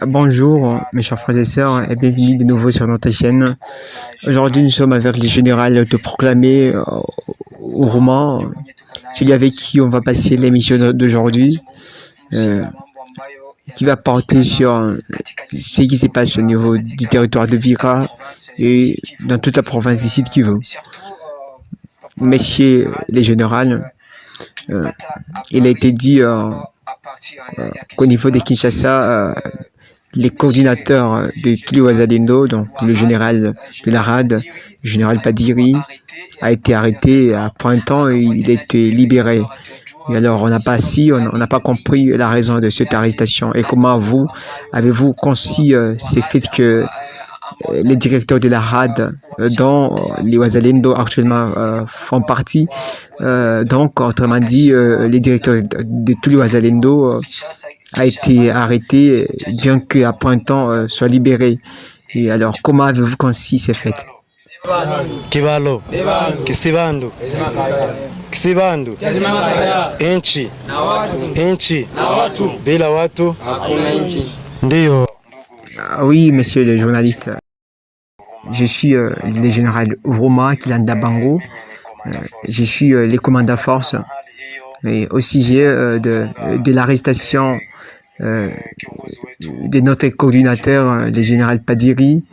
Bonjour, mes chers frères et sœurs, et bienvenue de nouveau sur notre chaîne. Aujourd'hui, nous sommes avec le général de proclamer au roman, celui avec qui on va passer l'émission d'aujourd'hui, euh, qui va porter sur ce qui se passe au niveau du territoire de Vira et dans toute la province d'ici de Kivu. Messieurs les généraux, il a été dit qu'au niveau de Kinshasa, les coordinateurs de Tuli-Wazalendo, donc le général de la RAD, le général Padiri, a été arrêté à Printemps et il a été libéré. Et alors, on n'a pas compris la raison de cette arrestation. Et comment avez-vous conçu ces faits que les directeurs de la RAD, dont les Wazalendo actuellement font partie, donc autrement dit, les directeurs de tous les Wazalendo a été arrêté, bien qu'à Printemps soit libéré. Et alors, comment avez-vous conçu ces faits? Kibalo, Kisibando, Kisibando, Enchi, bila watu, ndiyo. Oui, monsieur le journaliste, je suis le général Vroma Kilanda Bango, je suis le commandant force, et au sujet de l'arrestation de notre coordinateur, le général Padiri.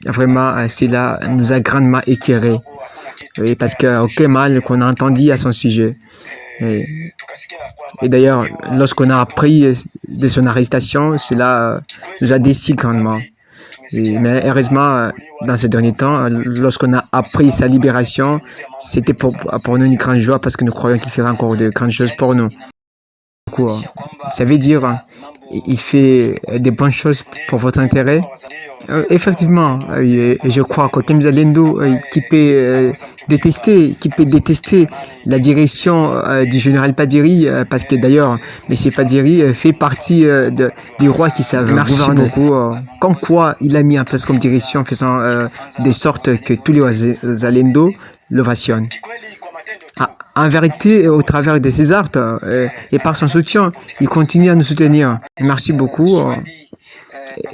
Vraiment, cela nous a grandement éclairé. Oui, parce qu'aucun mal qu'on a entendu à son sujet. Et d'ailleurs, lorsqu'on a appris de son arrestation, cela nous a déçus grandement. Oui, mais heureusement, dans ce dernier temps, lorsqu'on a appris sa libération, c'était pour nous une grande joie parce que nous croyons qu'il fera encore de grandes choses pour nous. Ça veut dire il fait des bonnes choses pour votre intérêt. Effectivement, je crois que Kemza Lendo, qui peut détester la direction du général Padiri, parce que d'ailleurs, M. Padiri fait partie du roi qui savent gouverner. Beaucoup, comme quoi il a mis en place comme direction, en faisant de sorte que tous les Zalendo l'ovationnent. En vérité, au travers de ses actes et par son soutien, il continue à nous soutenir. Merci beaucoup.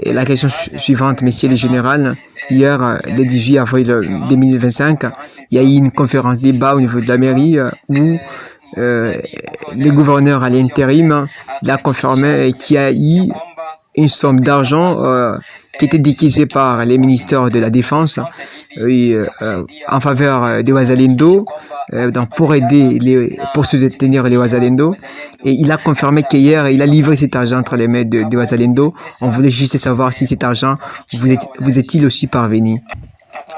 Et la question suivante, messieurs les généraux, hier, le 18 avril 2025, il y a eu une conférence débat au niveau de la mairie où le gouverneur à l'intérim l'a confirmé qu'il y a eu une somme d'argent qui était décaissée par les ministères de la Défense en faveur des Wazalendo, donc pour soutenir les Wazalendo. Et il a confirmé qu'hier, il a livré cet argent entre les mains de Wazalendo. On voulait juste savoir si cet argent vous est-il aussi parvenu.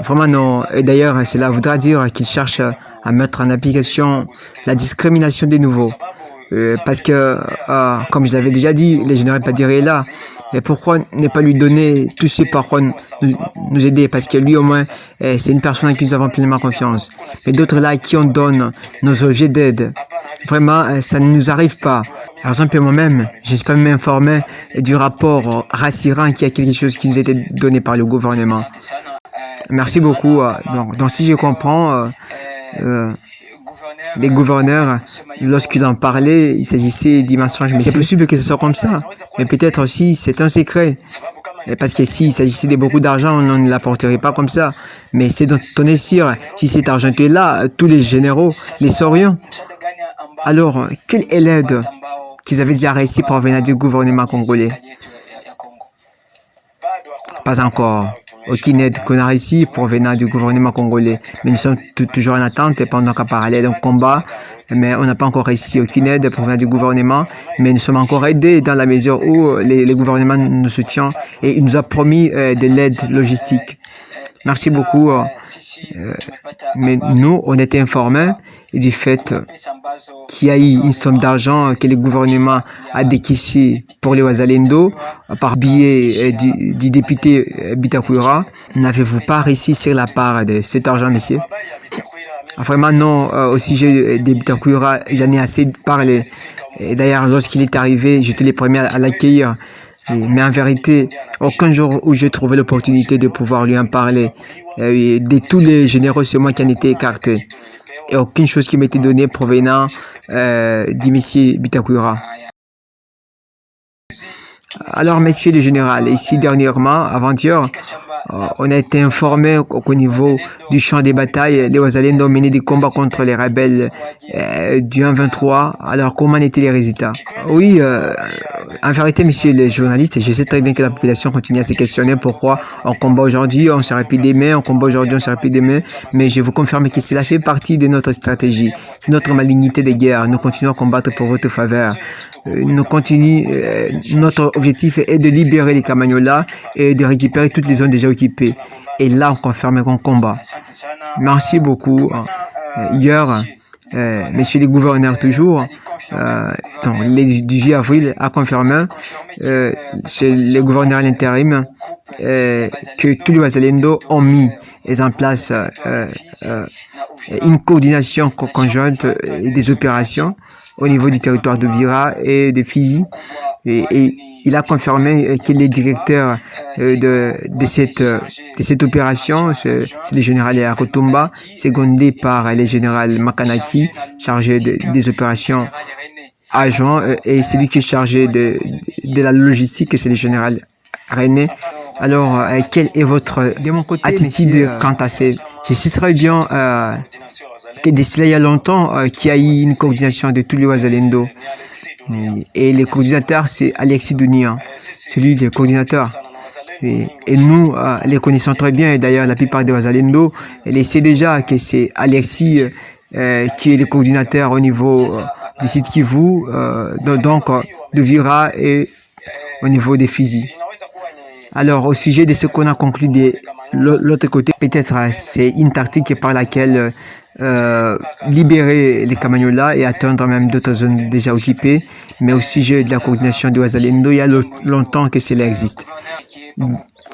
Vraiment non. Et d'ailleurs, cela voudra dire qu'il cherche à mettre en application la discrimination des nouveaux. Parce que, comme je l'avais déjà dit, le général Padiri est là. Et pourquoi ne pas lui donner tous ces paroles, nous aider? Parce que lui, au moins, c'est une personne à qui nous avons pleinement confiance. Mais d'autres là, à qui on donne nos objets d'aide, vraiment, ça ne nous arrive pas. Par exemple, moi-même, je ne suis pas même informé du rapport rassurant qu'il y a quelque chose qui nous a été donné par le gouvernement. Merci beaucoup. Donc si je comprends, les gouverneurs, lorsqu'ils en parlaient, il s'agissait d'un mensonge. Mais c'est possible que ce soit comme ça. Mais peut-être aussi, c'est un secret. Parce que s'il s'agissait de beaucoup d'argent, on ne l'apporterait pas comme ça. Mais c'est dont on est sûr. Si cet argent était là, tous les généraux les saurions. Alors, quelle est l'aide qu'ils avaient déjà réussi pour venir du gouvernement congolais? Pas encore. Aucune aide qu'on a réussi pour venir du gouvernement congolais. Mais nous sommes toujours en attente pendant qu'à parallèle d'un combat. Mais on n'a pas encore réussi aucune aide pour venir du gouvernement. Mais nous sommes encore aidés dans la mesure où les gouvernements nous soutiennent et il nous a promis de l'aide logistique. Merci beaucoup. Mais nous, on était informés du fait qu'il y a eu une somme d'argent que le gouvernement a décaissé pour les Wazalendo par biais du député Bitakura. N'avez-vous pas réussi sur la part de cet argent, messieurs? Vraiment, non. Au sujet de Bitakura, j'en ai assez parlé. Et d'ailleurs, lorsqu'il est arrivé, j'étais le premier à l'accueillir. Mais en vérité, aucun jour où j'ai trouvé l'opportunité de pouvoir lui en parler, de tous les généraux, c'est moi qui en étais écarté. Et aucune chose qui m'était donnée provenant du monsieur Bitakura. Alors, messieurs le général, ici dernièrement, avant-hier, on a été informé qu'au niveau du champ des batailles, les Wazalendo ont mené des combats contre les rebelles du 1-23. Alors, comment étaient les résultats? Oui, en vérité, messieurs les journalistes, je sais très bien que la population continue à se questionner pourquoi on combat aujourd'hui, on se répète demain, on combat aujourd'hui, on se répète demain, mais je vous confirme que cela fait partie de notre stratégie. C'est notre malignité de guerre. Nous continuons à combattre pour votre faveur. Notre objectif est de libérer les Kamanyola et de récupérer toutes les zones déjà occupées. Et là, on confirme qu'on combat. Merci beaucoup. Hier, monsieur le gouverneur toujours, le 18 avril, a confirmé, c'est le gouverneur à l'intérim, que tous les Wazalendo ont mis en place une coordination conjointe des opérations au niveau du territoire de Vira et de Fizi. Et il a confirmé que les directeurs de cette opération, c'est le général Akotumba, secondé par le général Makanaki, chargé des opérations adjoint, et celui qui est chargé de la logistique, c'est le général René. Alors, quelle est votre attitude quant à ces... Je sais très bien que d'ici là, il y a longtemps qu'il y a eu une coordination de tous les Wazalendo. Et le coordinateur, c'est Alexis Dunia. C'est lui le coordinateur. Et nous, les connaissons très bien. Et d'ailleurs, la plupart des Wazalendo, ils savent déjà que c'est Alexis qui est le coordinateur au niveau du site Kivu, donc de Vira et au niveau des Fizi. Alors, au sujet de ce qu'on a conclu de l'autre côté, peut-être c'est une tactique par laquelle libérer les Kamanyola et atteindre même d'autres zones déjà occupées, mais au sujet de la coordination de Wazalendo, il y a longtemps que cela existe.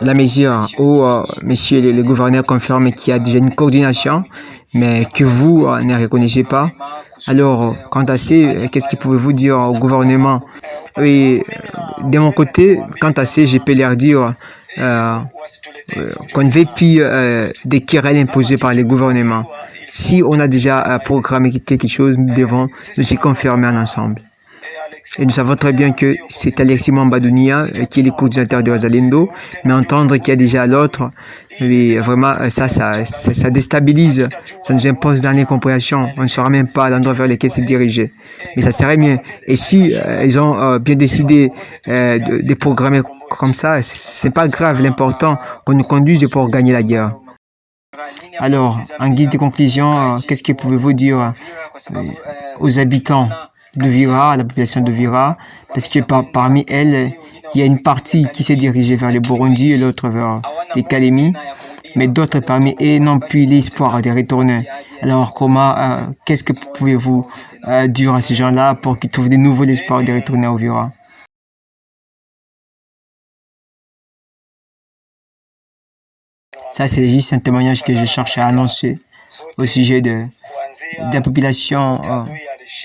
La mesure où monsieur le gouverneur confirme qu'il y a déjà une coordination, mais que vous ne reconnaissez pas. Alors, quant à ça, qu'est-ce que pouvez-vous dire au gouvernement? Oui, de mon côté, quant à ça, je peux leur dire qu'on ne veut plus des querelles imposées par le gouvernement. Si on a déjà programmé quelque chose, nous devons nous y confirmer ensemble. Et nous savons très bien que c'est Alexis Mambadounia qui est le coordinateur de Wazalendo, mais entendre qu'il y a déjà l'autre, oui, vraiment, ça déstabilise, ça nous impose dans l'incompréhension. On ne saura même pas l'endroit vers lequel se diriger. Mais ça serait mieux. Et si ils ont bien décidé de programmer comme ça, c'est pas grave. L'important qu'on nous conduise pour gagner la guerre. Alors, en guise de conclusion, qu'est-ce que pouvez-vous dire aux habitants de Vira, à la population de Vira, parce que parmi elles, il y a une partie qui s'est dirigée vers le Burundi et l'autre vers les Kalemi, mais d'autres parmi eux n'ont plus l'espoir de retourner. Alors, qu'est-ce que pouvez-vous dire à ces gens-là pour qu'ils trouvent de nouveau l'espoir de retourner au Vira? Ça, c'est juste un témoignage que je cherche à annoncer au sujet de la population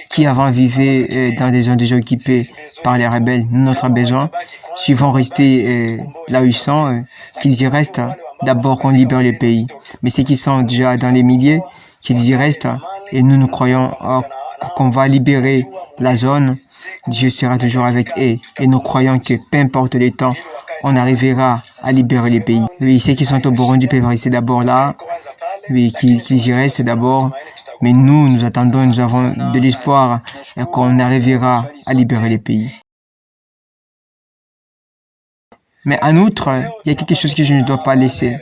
qui avant vivait dans des zones déjà occupées par les rebelles. Notre besoin, s'ils vont rester là où ils sont, qu'ils y restent, d'abord qu'on libère le pays. Mais ceux qui sont déjà dans les milliers, qu'ils y restent, et nous croyons qu'on va libérer la zone, Dieu sera toujours avec eux. Et nous croyons que peu importe le temps, on arrivera à libérer le pays. Oui, ceux qui sont au Burundi peuvent rester d'abord là, oui, qu'ils y restent d'abord. Mais nous attendons, nous avons de l'espoir qu'on arrivera à libérer le pays. Mais en outre, il y a quelque chose que je ne dois pas laisser.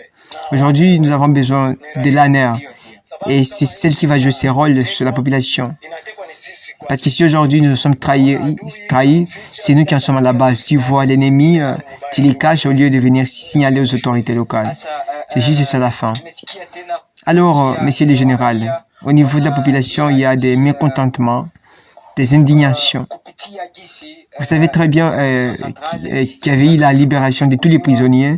Aujourd'hui, nous avons besoin de l'ANER. Et c'est celle qui va jouer ses rôles sur la population. Parce que si aujourd'hui nous sommes trahis, c'est nous qui en sommes à la base. Tu vois l'ennemi, tu les caches au lieu de venir signaler aux autorités locales. C'est juste ça la fin. Alors, monsieur le général, au niveau de la population, il y a des mécontentements, des indignations. Vous savez très bien qu'il y avait eu la libération de tous les prisonniers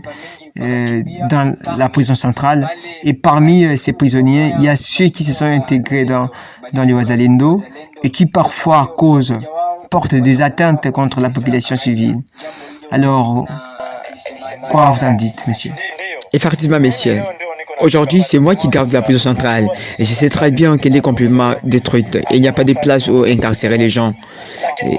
dans la prison centrale. Et parmi ces prisonniers, il y a ceux qui se sont intégrés dans les Wazalendo et qui parfois portent des atteintes contre la population civile. Alors, quoi vous en dites, monsieur? Effectivement, messieurs. Aujourd'hui, c'est moi qui garde la prison centrale et je sais très bien qu'elle est complètement détruite et il n'y a pas de place où incarcérer les gens.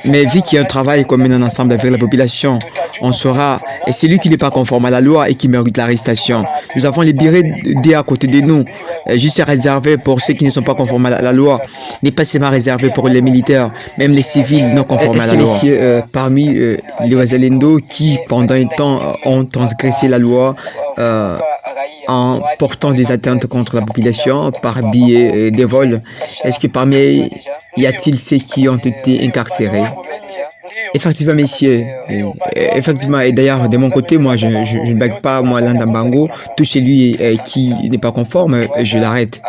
Mais vu qu'il y a un travail commun en ensemble avec la population, on saura, et celui qui n'est pas conforme à la loi et qui mérite l'arrestation. Nous avons les BRD à côté de nous, juste réservé pour ceux qui ne sont pas conformes à la loi, n'est pas seulement réservé pour les militaires, même les civils non conformes à la loi. Messieurs, parmi les Wazalendo qui, pendant un temps, ont transgressé la loi, en portant des atteintes contre la population par biais des vols, est-ce que parmi y a-t-il ceux qui ont été incarcérés? Effectivement, messieurs. Effectivement, et d'ailleurs, de mon côté, moi, je ne bague pas, moi, Landambango. Tout celui qui n'est pas conforme, je l'arrête.